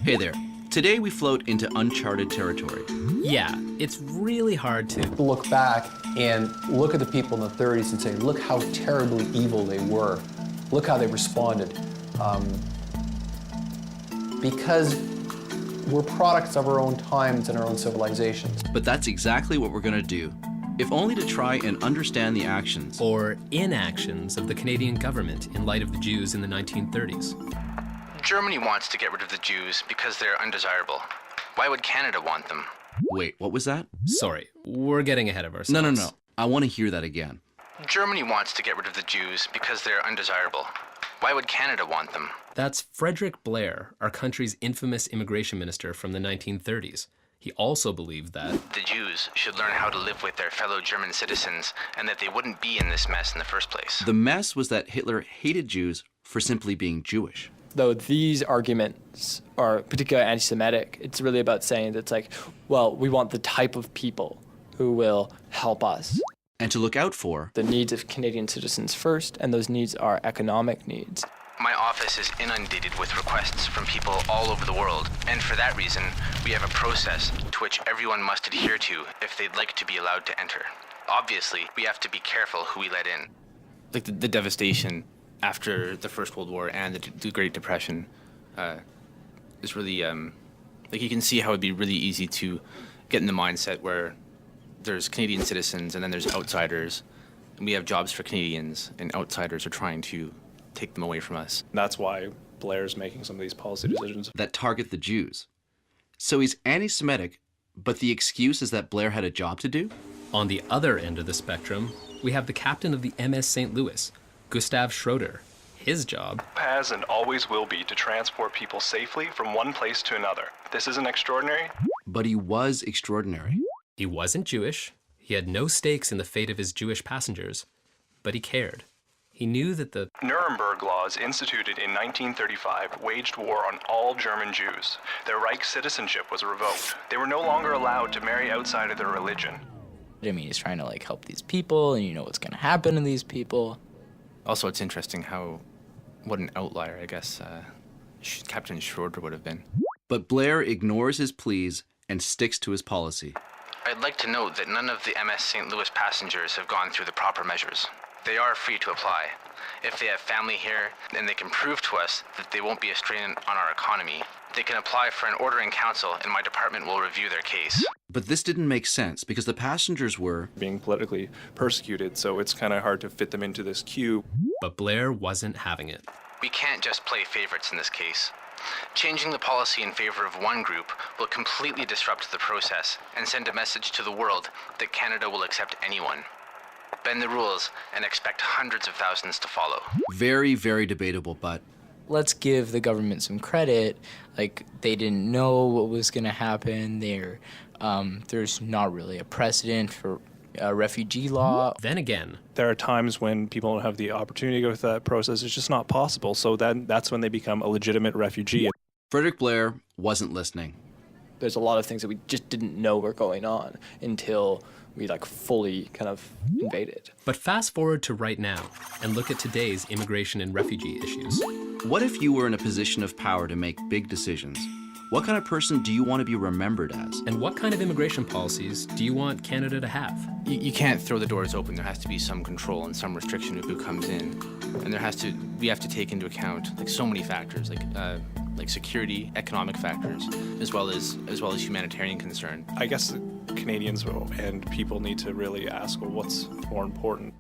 Hey there. Today we float into uncharted territory. Yeah, it's really hard to Look back and look at the people in the 30s and say, look how terribly evil they were. Look how they responded. Because we're products of our own times and our own civilizations. But that's exactly what we're gonna do, if only to try and understand the actions or inactions of the Canadian government in light of the Jews in the 1930s. Germany wants to get rid of the Jews because they're undesirable. Why would Canada want them? Wait, what was that? Sorry, we're getting ahead of ourselves. No. I want to hear that again. Germany wants to get rid of the Jews because they're undesirable. Why would Canada want them? That's Frederick Blair, our country's infamous immigration minister from the 1930s. He also believed that The Jews should learn how to live with their fellow German citizens and that they wouldn't be in this mess in the first place. The mess was that Hitler hated Jews for simply being Jewish. Though these arguments are particularly anti-Semitic, it's really about saying that it's like, well, we want the type of people who will help us. And to look out for The needs of Canadian citizens first, and those needs are economic needs. My office is inundated with requests from people all over the world, and for that reason, we have a process to which everyone must adhere to if they'd like to be allowed to enter. Obviously, we have to be careful who we let in. Like the devastation after the First World War and the Great Depression is really, like you can see how it'd be really easy to get in the mindset where there's Canadian citizens and then there's outsiders, and we have jobs for Canadians, and outsiders are trying to take them away from us. That's why Blair's making some of these policy decisions. that target the Jews. So he's anti-Semitic, but the excuse is that Blair had a job to do? on the other end of the spectrum, we have the captain of the M.S St Louis, Gustav Schroeder. His job Has and always will be to transport people safely from one place to another. This isn't extraordinary. But he was extraordinary. He wasn't Jewish, he had no stakes in the fate of his Jewish passengers, but he cared. He knew that the Nuremberg laws instituted in 1935 waged war on all German Jews. Their Reich citizenship was revoked. They were no longer allowed to marry outside of their religion. I mean, he's trying to like help these people, and you know what's going to happen to these people. Also, it's interesting what an outlier, I guess, Captain Schroeder would have been. But Blair ignores his pleas and sticks to his policy. I'd like to note that none of the M.S. St. Louis passengers have gone through the proper measures. They are free to apply. If they have family here, and they can prove to us that they won't be a strain on our economy, they can apply for an order in council, and my department will review their case. But this didn't make sense because the passengers were Being politically persecuted, so it's kind of hard to fit them into this queue. But Blair wasn't having it. We can't just play favorites in this case. Changing the policy in favor of one group will completely disrupt the process and send a message to the world that Canada will accept anyone. Bend the rules and expect hundreds of thousands to follow. very, very debatable, but Let's give the government some credit. Like, they didn't know what was going to happen. There's not really a precedent for refugee law. Then again, There are times when people don't have the opportunity to go through that process. It's just not possible. So that's when they become a legitimate refugee. Frederick Blair wasn't listening. There's a lot of things that we just didn't know were going on until we like fully kind of invaded. but fast forward to right now and look at today's immigration and refugee issues. What if you were in a position of power to make big decisions? What kind of person do you want to be remembered as? And what kind of immigration policies do you want Canada to have? You can't throw the doors open. There has to be some control and some restriction of who comes in, and we have to take into account like so many factors, like security, economic factors, as well as humanitarian concern. I guess Canadians and people need to really ask, well, what's more important?